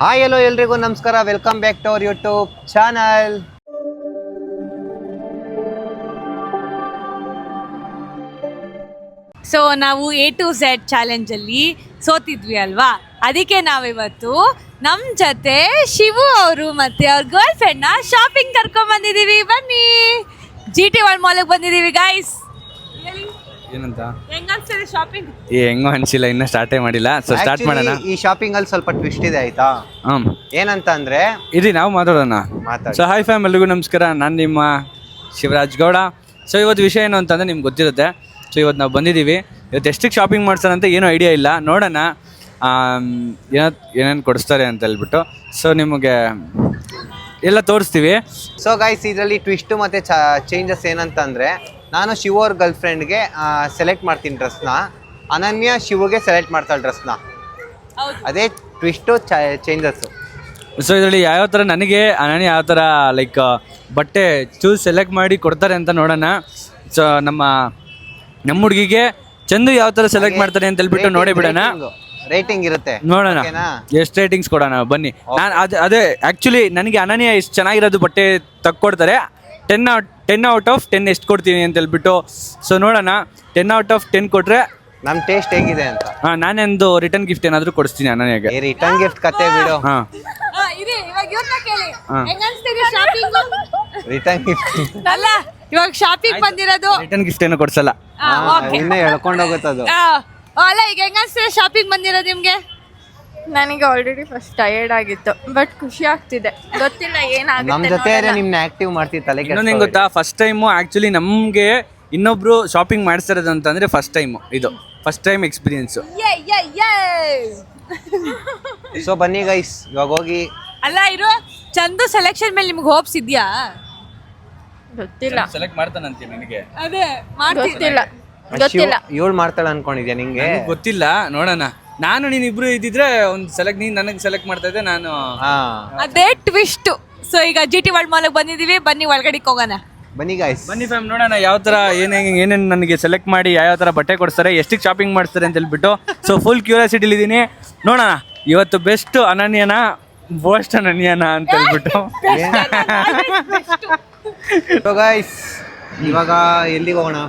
Hi hello ಎಲ್ರಿಗೂ ನಮಸ್ಕಾರ, welcome back to our YouTube channel. So ನಾವು A to Z ಚಾಲೆಂಜಲ್ಲಿ ಸೋತಿದ್ವಿ ಅಲ್ವಾ, ಅದಕ್ಕೆ ನಾವಿವತ್ತು ನಮ್ಮ ಜೊತೆ ಶಿವು ಅವರು ಮತ್ತೆ ಅವ್ರ ಗರ್ಲ್ ಫ್ರೆಂಡ್ನ ಶಾಪಿಂಗ್ ಕರ್ಕೊಂಡ್ ಬಂದಿದ್ದೀವಿ. ಬನ್ನಿ, GT1 ಮಾಲ್ಗೆ ಬಂದಿದ್ದೀವಿ ಗೈಸ್. ಏನಂತ ಹೆಂಗನ್ಸಿದೆ ಶಾಪಿಂಗ್? ಹೆಂಗೋ ಅನ್ಸಿಲ್ಲ, ಇನ್ನ ಸ್ಟಾರ್ಟೇ ಮಾಡಿಲ್ಲ. ಸೊ ಸ್ಟಾರ್ಟ್ ಮಾಡೋಣ. ಈ ಶಾಪಿಂಗ್ ಅಲ್ಲಿ ಸ್ವಲ್ಪ ಟ್ವಿಸ್ಟ್ ಇದೆ ಆಯ್ತಾ. ಏನಂತ ಅಂದ್ರೆ ಇರಿ ನಾವು ಮಾತಾಡೋಣ. ಸೊ ಹಾಯ್ ಫ್ಯಾಮ್, ಎಲ್ರಿಗೂ ನಮಸ್ಕಾರ. ನಾನು ನಿಮ್ಮ ಶಿವರಾಜ್ ಗೌಡ. ಸೊ ಇವತ್ತು ವಿಷಯ ಏನು ಅಂತಂದರೆ ನಿಮ್ಗೆ ಗೊತ್ತಿರುತ್ತೆ. ಸೊ ಇವತ್ತು ನಾವು ಬಂದಿದ್ದೀವಿ. ಇವತ್ತು ಎಷ್ಟಕ್ಕೆ ಶಾಪಿಂಗ್ ಮಾಡ್ತಾರಂತ ಏನೂ ಐಡಿಯಾ ಇಲ್ಲ, ನೋಡೋಣ ಏನೇನು ಕೊಡಿಸ್ತಾರೆ ಅಂತ ಹೇಳ್ಬಿಟ್ಟು. ಸೊ ನಿಮಗೆ ಎಲ್ಲ ತೋರಿಸ್ತೀವಿ. ಸೊ ಗೈಸ್, ಇದರಲ್ಲಿ ಟ್ವಿಸ್ಟ್ ಮತ್ತೆ ಚೇಂಜಸ್ ಏನಂತಂದ್ರೆ, ನಾನು ಶಿವ ಅವ್ರ ಗರ್ಲ್ ಫ್ರೆಂಡ್ಗೆ ಸೆಲೆಕ್ಟ್ ಮಾಡ್ತೀನಿ ಡ್ರೆಸ್ನ, ಅನನ್ಯ ಶಿವಗೆ ಸೆಲೆಕ್ಟ್ ಮಾಡ್ತಾಳೆ ಡ್ರೆಸ್ನ. ಅದೇ ಟ್ವಿಸ್ಟು ಚೇಂಜಸ್ಸು. ಸೊ ಇದರಲ್ಲಿ ಯಾವ್ಯಾವ ಥರ ನನಗೆ ಅನನ್ಯ ಯಾವ ಥರ ಲೈಕ್ ಬಟ್ಟೆ ಚೂಸ್ ಸೆಲೆಕ್ಟ್ ಮಾಡಿ ಕೊಡ್ತಾರೆ ಅಂತ ನೋಡೋಣ. ಸೊ ನಮ್ಮ ಹುಡುಗಿಗೆ ಚಂದು ಯಾವ ಥರ ಸೆಲೆಕ್ಟ್ ಮಾಡ್ತಾರೆ ಅಂತ ಹೇಳ್ಬಿಟ್ಟು ನೋಡಿ ಬಿಡೋಣ. ರೇಟಿಂಗ್ ಇರುತ್ತೆ, ನೋಡೋಣ ಎಷ್ಟು ರೇಟಿಂಗ್ಸ್ ಕೊಡೋಣ ಬನ್ನಿ. ನಾನು ಅದೇ ಆ್ಯಕ್ಚುಲಿ ನನಗೆ ಅನನ್ಯ ಎಷ್ಟು ಚೆನ್ನಾಗಿರೋದು ಬಟ್ಟೆ ತಕ್ಕೊಡ್ತಾರೆ. 10 ಔಟ್ ಆಫ್ 10 ಎಷ್ಟು ಕೊಡ್ತೀನಿ ಅಂತ ಹೇಳ್ಬಿಟ್ಟು. ಸೊ ನೋಡೋಣ, 10 ಔಟ್ ಆಫ್ 10 ಕೊಟ್ರೆ ನಮ್ಮ ಟೇಸ್ಟ್ ಹೇಗಿದೆ ಅಂತ. ನಾನೊಂದು ರಿಟರ್ನ್ ಗಿಫ್ಟ್ ಏನಾದರೂ ಕೊಡಿಸ್ತೀನಿ ಅನನ್ಯಗೆ. ರಿಟರ್ನ್ ಗಿಫ್ಟ್ ಕತೆ ಬಿಡು. ರಿಟರ್ನ್ ಗಿಫ್ಟ್ ಅಲ್ಲ, ಇವಾಗ ಶಾಪಿಂಗ್ ಬಂದಿರೋದು. ರಿಟರ್ನ್ ಗಿಫ್ಟ್ ಏನು ಕೊಡ್ಸಲ್ಲ, ಇನ್ನೂ ಹೇಳ್ಕೊಂಡು ಹೋಗುತ್ತದು. ಅಲ್ಲ, ಈಗ ಹೆಂಗನ್ಸ್ತಿದೆ ಶಾಪಿಂಗ್ ಬಂದಿರೋದು ನಿಮ್ಗೆ? ನನಗೆ ಆಲ್ರೆಡಿ ಫಸ್ಟ್ ಟಯರ್ಡ್ ಆಗಿತ್ತು, ಬಟ್ ಖುಷಿ ಆಗ್ತಿದೆ. ಗೊತ್ತಿಲ್ಲ ಏನಾಗುತ್ತೆ. ನಮ್ಮ ಜೊತೆ ನಿಮ್ನ ಆಕ್ಟಿವ್ ಮಾಡ್ತೀವಿ, ತಲೆ ಇನ್ನೊಂದು ಹೆಂಗೆ ಗೊತ್ತಾ, ಫಸ್ಟ್ ಟೈಮು ಆ್ಯಕ್ಚುಲಿ ನಮಗೆ ಇನ್ನೊಬ್ರು ಶಾಪಿಂಗ್ ಮಾಡಿಸ್ತಿರೋದು ಅಂತಂದರೆ ಫಸ್ಟ್ ಟೈಮು, ಇದು ಫಸ್ಟ್ ಟೈಮ್ ಎಕ್ಸ್ಪೀರಿಯನ್ಸು. ಸೊ ಬನ್ನಿ ಗೈಸ್, ಇವಾಗ ಹೋಗಿ. ಅಲ್ಲ ಇರೋ ಚಂದು ಸೆಲೆಕ್ಷನ್ ಮೇಲೆ ನಿಮ್ಗೆ ಹೋಪ್ಸ್ ಇದೆಯಾ? ಗೊತ್ತಿಲ್ಲ, ಸೆಲೆಕ್ಟ್ ಮಾಡ್ತಾನಂತೆ ನನಗೆ. ಅದೇ ಗೊತ್ತಿಲ್ಲ ಗೊತ್ತಿಲ್ಲ. ಇವಳು ಮಾಡ್ತಾಳೆ ಅನ್ಕೊಂಡಿದ್ಯಾ ನಿಂಗೆ? ಗೊತ್ತಿಲ್ಲ, ನೋಡೋಣ. ನಾನು ನೀನಿಬ್ರು ಇದ್ದಿದ್ರೆ ಒಂದು ನೀನು ನನಗೆ ಸೆಲೆಕ್ಟ್ ಮಾಡ್ತಾ ಇದ್ದೆ, ನಾನು ಅದೇ ಟ್ವಿಸ್ಟ್. ಸೊ ಈಗ GT1 ಮಾಲ್ಗೆ ಬಂದಿದ್ದೀವಿ, ಬನ್ನಿ ಒಳಗಡೆ ಹೋಗೋಣ. ಬನ್ನಿ ಗೈಸ್, ಬನ್ನಿ ಫ್ಯಾಮ್, ನೋಡೋಣ ಯಾವ ಥರ ಏನೇನು ನನಗೆ ಸೆಲೆಕ್ಟ್ ಮಾಡಿ ಯಾವ ಥರ ಬಟ್ಟೆ ಕೊಡಿಸ್ತಾರೆ, ಎಷ್ಟಕ್ಕೆ ಶಾಪಿಂಗ್ ಮಾಡಿಸ್ತಾರೆ ಅಂತ ಹೇಳ್ಬಿಟ್ಟು. ಸೊ ಫುಲ್ ಕ್ಯೂರಿಯಾಸಿಟಿಲಿದ್ದೀನಿ, ನೋಡೋಣ ಇವತ್ತು ಬೆಸ್ಟ್ ಅನನ್ಯನ ಬೋಸ್ಟ್ ಅನನ್ಯನ ಅಂತ ಹೇಳ್ಬಿಟ್ಟು. ಸೊ ಗೈಸ್, ಇವಾಗ ಎಲ್ಲಿಗೆ ಹೋಗೋಣ?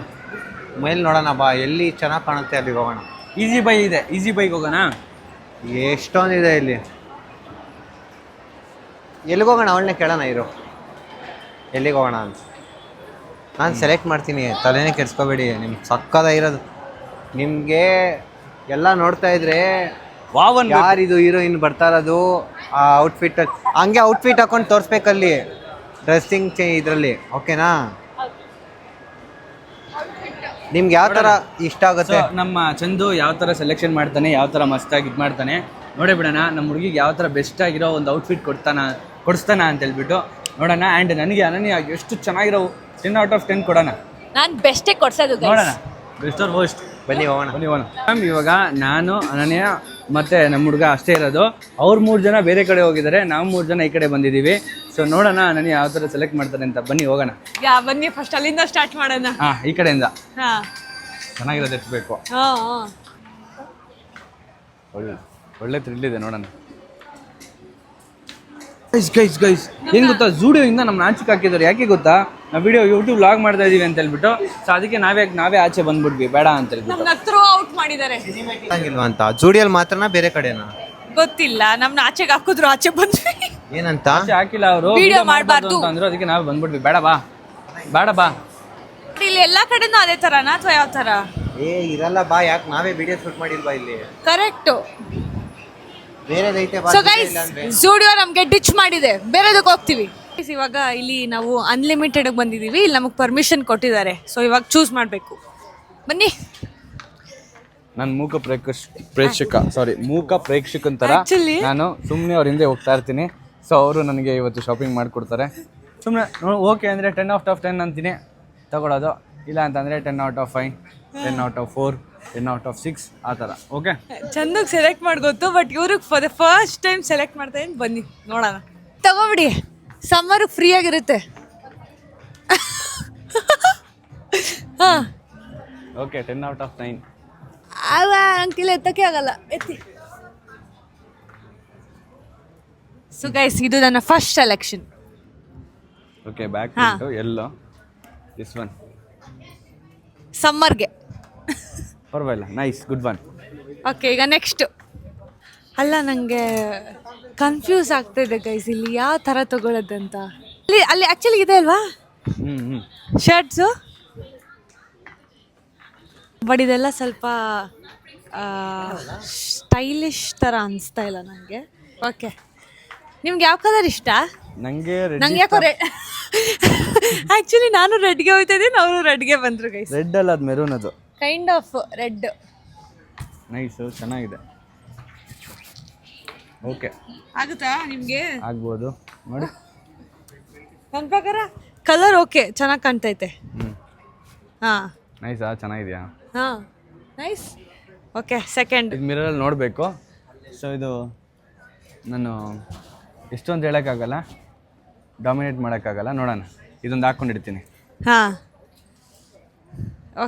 ಮೇಲೆ ನೋಡೋಣ ಬಾ, ಎಲ್ಲಿ ಚೆನ್ನಾಗಿ ಕಾಣುತ್ತೆ ಅಲ್ಲಿಗೆ ಹೋಗೋಣ. ಈಸಿ ಬೈ ಇದೆ, ಈಸಿ ಬೈಗೆ ಹೋಗೋಣ. ಎಷ್ಟೊಂದಿದೆ ಇಲ್ಲಿ, ಎಲ್ಲಿಗೆ ಹೋಗೋಣ? ಅವಳನ್ನೇ ಕೇಳೋಣ ಇರು, ಎಲ್ಲಿಗೆ ಹೋಗೋಣ ಅಂತ. ನಾನು ಸೆಲೆಕ್ಟ್ ಮಾಡ್ತೀನಿ, ತಲೆನೇ ಕೆಡ್ಸ್ಕೊಬೇಡಿ. ನಿಮ್ಗೆ ಸಕ್ಕದಾಗಿರೋದು, ನಿಮಗೆ ಎಲ್ಲ ನೋಡ್ತಾ ಇದ್ರೆ ಯಾರಿದು ಹೀರೋಯಿನ್ ಬರ್ತಾ ಇರೋದು ಆ ಔಟ್ಫಿಟ್, ಹಂಗೆ ಔಟ್ಫಿಟ್ ಹಾಕೊಂಡು ತೋರಿಸ್ಬೇಕಲ್ಲಿ ಡ್ರೆಸ್ಸಿಂಗ್ ಇದರಲ್ಲಿ. ಓಕೆನಾ? ನಿಮ್ಗೆ ಯಾವ ಥರ ಇಷ್ಟ ಆಗುತ್ತೆ? ನಮ್ಮ ಚಂದು ಯಾವ ಥರ ಸೆಲೆಕ್ಷನ್ ಮಾಡ್ತಾನೆ, ಯಾವ ಥರ ಮಸ್ತಾಗಿ ಇದು ಮಾಡ್ತಾನೆ ನೋಡೇ ಬಿಡೋಣ. ನಮ್ಮ ಹುಡುಗಿಗೆ ಯಾವ ಥರ ಬೆಸ್ಟ್ ಆಗಿರೋ ಒಂದು ಔಟ್ಫಿಟ್ ಕೊಡಿಸ್ತಾನ ಅಂತ ಹೇಳ್ಬಿಟ್ಟು ನೋಡೋಣ. ಆ್ಯಂಡ್ ನನಗೆ ಅನನ್ಯ ಎಷ್ಟು ಚೆನ್ನಾಗಿರೋ 10 ಔಟ್ ಆಫ್ 10 ಕೊಡೋಣ. ನಾನು ಬೆಸ್ಟೇ ಕೊಡ್ಸೋದು ನೋಡೋಣ, ಬೆಸ್ಟ್ ಆರ್ ಹೋಸ್ಟ್. ಬನ್ನಿ ಹೋಗೋಣ. ಮ್ಯಾಮ್, ಇವಾಗ ನಾನು ಅನನ್ಯ ಮತ್ತು ನಮ್ಮ ಹುಡುಗ ಅಷ್ಟೇ ಇರೋದು. ಅವ್ರು 3 ಜನ ಬೇರೆ ಕಡೆ ಹೋಗಿದ್ದಾರೆ, ನಾವು 3 ಜನ ಈ ಕಡೆ ಬಂದಿದ್ದೀವಿ. ಸೊ ನೋಡೋಣ ಅನನ್ಯ ಯಾವ ಥರ ಸೆಲೆಕ್ಟ್ ಮಾಡ್ತಾರೆ ಅಂತ. ಬನ್ನಿ ಹೋಗೋಣ. ಬನ್ನಿ, ಫಸ್ಟ್ ಅಲ್ಲಿಂದ ಸ್ಟಾರ್ಟ್ ಮಾಡೋಣ. ಈ ಕಡೆಯಿಂದ ಹಾಂ, ಚೆನ್ನಾಗಿರೋದು ಎತ್ತಬೇಕು. ಒಳ್ಳೆ ಥ್ರಿಲ್ ಇದೆ, ನೋಡೋಣ. ಗೈಸ್ ಏನು ಗೊತ್ತಾ, ಝೂಡಿಯೋಯಿಂದ ನಮ್ಮ ನಾಚಿಕೆ ಹಾಕಿದ್ದಾರೆ. ಯಾಕೆ ಗೊತ್ತಾ, ನಾವು ವಿಡಿಯೋ ಯೂಟ್ಯೂಬ್ ಲಾಗ್ ಮಾಡ್ತಾ ಇದೀವಿ ಅಂತ ಹೇಳ್ಬಿಟ್ಟು. ಸೊ ಅದಕ್ಕೆ ನಾವೇ ಆಚೆ ಬಂದ್ಬಿಟ್ವಿ, ಬೇಡ ಅಂತ ಹೇಳ್ಬಿಟ್ಟು. ಥ್ರೋ ಔಟ್ ಮಾಡಿದ್ದಾರೆ ಅಂತ. ಜೂಡಿಯಲ್ಲಿ ಮಾತ್ರನಾ ಬೇರೆ ಕಡೆನಾ ಗೊತ್ತಿಲ್ಲ, ನಮ್ನ ಆಚೆಗೆ ಹಾಕಿದ್ರು, ಆಚೆ ಬಂದ್ವಿ. ಏನಂತ ಆಚೆ ಹಾಕಿಲ್ಲ ಅವರು, ವಿಡಿಯೋ ಮಾಡಬಾರ್ದು ಅಂದ್ರು. ಅದಕ್ಕೆ ನಾವು ಬಂದ್ಬಿಟ್ವಿ, ಬೇಡ ಬಾ. ಇಲ್ಲಿ ಎಲ್ಲಾ ಕಡೆನೂ ಅದೇ ತರನಾ ಅಥವಾ ಯಾವ ತರ? ಇರಲ್ಲ ಬಾ, ಯಾಕೆ ನಾವೇ ವಿಡಿಯೋ ಶೂಟ್ ಮಾಡಿಲ್ವಾ ಇಲ್ಲಿ? ಕರೆಕ್ಟ್. ಬೇರೆದೈತೆ ಬಾ. ಸೊ ಗೈಸ್, ಜೂಡಿಯೋ ನಮ್ಗೆ ಡಿಚ್ ಮಾಡಿದೆ, ಬೇರೆದಕ್ಕೆ ಹೋಗ್ತೀವಿ. ಇವಾಗ ಇಲ್ಲಿ ನಾವು ಅನ್ಲಿಮಿಟೆಡ್ ಬಂದಿದ್ದೀವಿ, ಇಲ್ಲಿ ನಮಗೆ ಪರ್ಮಿಷನ್ ಕೊಟ್ಟಿದ್ದಾರೆ. ಸೊ ಇವಾಗ ಚೂಸ್ ಮಾಡಬೇಕು, ಬನ್ನಿ. ನಾನು ಮೂಕ ಪ್ರೇಕ್ಷಕನ ಥರ ನಾನು ಸುಮ್ಮನೆ ಅವ್ರ ಹಿಂದೆ ಹೋಗ್ತಾ ಇರ್ತೀನಿ. ಸೊ ಅವರು ನನಗೆ ಇವತ್ತು ಶಾಪಿಂಗ್ ಮಾಡಿಕೊಡ್ತಾರೆ. ಸುಮ್ಮನೆ ಓಕೆ ಅಂದರೆ 10 ಔಟ್ ಆಫ್ 10 ಅಂತೀನಿ, ತಗೊಳ್ಳೋದು. ಇಲ್ಲ ಅಂತಂದರೆ 10 out of 5, 10 out of 4, 10 out of 6 ಆ ಥರ. ಓಕೆ, ಚಂದಕ್ಕೆ ಸೆಲೆಕ್ಟ್ ಮಾಡ್ಕೊತು, ಬಟ್ ಇವ್ರಿಗೆ for the first time select ಮಾಡ್ತಾ ಇದ್ದೀನಿ. ಬನ್ನಿ ನೋಡೋಣ, ತಗೋಬಿಡಿ. ಸಮ್ಮರ್ ಫ್ರೀ ಆಗಿರುತ್ತೆ. ಹಾಂ, ಓಕೆ, 10 ಔಟ್ ಆಫ್ 9. ಅಂಕಿಲ್ಲ, ಎತ್ತಕ್ಕೆ ಆಗಲ್ಲ, ಎತ್ತಿ. ಸೊ ಗೈಸ್ ಇದು ನನ್ನ first selection. Okay back print ಎಲ್ಲೋ ದಿಸ್ ಒನ್ ಸಮ್ಮರ್ಗೆ. ಪರವಾಗಿಲ್ಲ, ನೈಸ್, ಗುಡ್ ಒನ್. ಓಕೆ ಈಗ ನೆಕ್ಸ್ಟ್. ಅಲ್ಲ ನನಗೆ ಕನ್ಫ್ಯೂಸ್ ಆಗ್ತಾ ಇದೆ ಗೈಸ್, ಇಲ್ಲಿ ಯಾವ ಥರ ತಗೊಳ್ಳೋದಂತ. ಅಲ್ಲಿ ಆ್ಯಕ್ಚುಲಿ ಇದೆ ಅಲ್ವಾ ಶರ್ಟ್ಸು, ಬಟ್ ಇದೆಲ್ಲ ಸ್ವಲ್ಪ ಸ್ಟೈಲಿಶ್ ಥರ ಅನಿಸ್ತಾ ಇಲ್ಲ ನನಗೆ. ಓಕೆ, ನಿಮ್ಗೆ ಯಾವ ಕಲರ್ ಇಷ್ಟ? ನನಗೆ ನಂಗೆ ಯಾಕೋ ಆ್ಯಕ್ಚುಲಿ ನಾನು ರೆಡ್ಗೆ ಹೋಗ್ತಾ ಇದ್ದೀನಿ, ಅವರು ರೆಡ್ಗೆ ಬಂದರು ಗೈಸ್. ರೆಡ್ ಅಲ್ಲ, ಅದು ಮೆರೂನ್, ಅದು ಕೈಂಡ್ ಆಫ್ ರೆಡ್. ನೈಸು, ಚೆನ್ನಾಗಿದೆ. ಓಕೆ, ಆಗುತ್ತಾ ನಿಮಗೆ? ಆಗ್ಬೋದು ನೋಡಿ. ನನ್ನ ಪ್ರಕಾರ ಕಲರ್ ಓಕೆ, ಚೆನ್ನಾಗಿ ಕಾಣ್ತೈತೆ. ಹಾಂ, ನೈಸಾ, ಚೆನ್ನಾಗಿದೆಯಾ? ಹಾಂ, ನೈಸ್. Okay, second. ಇದು ಮಿರರಲ್ಲಿ ನೋಡಬೇಕು. ಸೊ ಇದು ನಾನು ಎಷ್ಟೊಂದು ಹೇಳೋಕ್ಕಾಗಲ್ಲ, ಡಾಮಿನೇಟ್ ಮಾಡೋಕ್ಕಾಗಲ್ಲ, ನೋಡೋಣ. ಇದೊಂದು ಹಾಕ್ಕೊಂಡಿರ್ತೀನಿ. ಹಾಂ,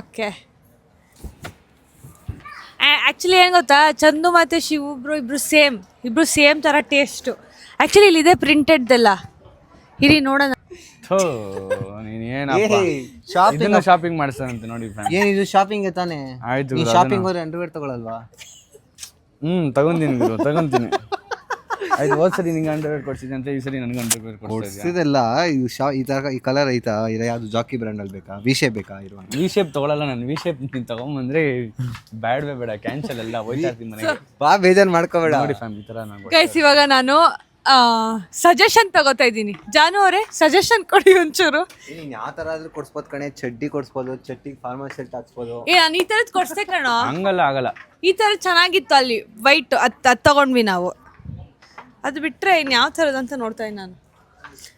ಓಕೆ. ಆ್ಯಕ್ಚುಲಿ ಏನು ಗೊತ್ತಾ, ಚಂದು ಮತ್ತು ಶಿವು ಇಬ್ಬರು ಸೇಮ್ ಥರ ಟೇಸ್ಟು. ಆ್ಯಕ್ಚುಲಿ ಇಲ್ಲಿದೆ ಪ್ರಿಂಟೆಡ್ದೆಲ್ಲ. ಇರಿ ನೋಡೋಣ. ಥೋ, ನೀನು ಏನಪ್ಪ ಇದನ್ನ ಶಾಪಿಂಗ್ ಮಾಡಿಸ್ತಾನಂತೆ ನೋಡಿ ಫ್ರೆಂಡ್. ಏನಿದು ಶಾಪಿಂಗ್ ತಾನೆ? ಆಯ್ತು, ಈ ಶಾಪಿಂಗ್ ಹೋದ್ರೆ ಅಂಡರ್ವೇರ್ ತಗೊಳಲ್ವಾ? ತಗೊಂತೀನಿ ಗುರು, ತಗೊಂತೀನಿ. ಆಯ್ತು, ಹೋದ್ ಸರಿ ನಿಂಗೆ ಅಂಡರ್ವೇರ್ ಕೊಡ್ಸಿದ್ದೆ ಅಂತ ಈ ಸರಿ ನನಗೆ ಅಂಡರ್ವೇರ್ ಕೊಡ್ಸಿದೆಲ್ಲ. ಇದು ಈ ಕಲರ್ ಐತಾ? ಇದು ಯಾವುದು ಜಾಕಿ ಬ್ರ್ಯಾಂಡಲ್ಲಿ ಬೇಕಾ, ವಿ ಶೇಪ್ ಬೇಕಾ? ಇರುವ ವಿ ಶೇಪ್ ತಗೊಳಲ್ಲ ನಾನು. ವಿ ಶೇಪ್ ನೀನು ತಗೊಂಬಂದ್ರೆ ಬ್ಯಾಡ್ವೇ ಬೇಡ, ಕ್ಯಾನ್ಸಲ್ ಎಲ್ಲ ಹೋಯ್ತಾ ಇರ್ತೀನಿ ಮನೆಗೆ. ಬಾ, ಬೇಜಾರು ಮಾಡ್ಕೋಬೇಡ. ನೋಡಿ ಫ್ಯಾಮ್, ಈ ಥರ ನಾನು ಗೈಸ್ ಇವಾಗ ನಾನು ಸಜೆಷನ್ ತಗೋತಾ ಇದ್ದೀನಿ. ಜಾನು ಅವರೇ ಸಜೆಷನ್ ಕೊಡಿ ಒಂಚೂರು. ನೀನು ಯಾವ ಥರ ಆದ್ರೂ ಕೊಡ್ಸ್ಬೋದು ಕಣೆ. ಚಡ್ಡಿ ಕೊಡ್ಸ್ಬೋದು, ಚಡ್ಡಿಗೆ ಫಾರ್ಮಲ್ ಶರ್ಟ್ ಹಾಕ್ಸ್ಬೋದು. ನಾನು ಈ ಥರದ್ದು ಕೊಡ್ಸ್ದೆ ಕಣ. ಹಂಗಲ್ಲ, ಆಗಲ್ಲ. ಈ ಥರ ಚೆನ್ನಾಗಿತ್ತು ಅಲ್ಲಿ ವೈಟ್, ಅದು ತಗೊಂಡ್ವಿ ನಾವು. ಅದು ಬಿಟ್ಟರೆ ಇನ್ನು ಯಾವ ಥರದ್ದು ಅಂತ ನೋಡ್ತಾ ಇದ್ದೀನಿ ನಾನು.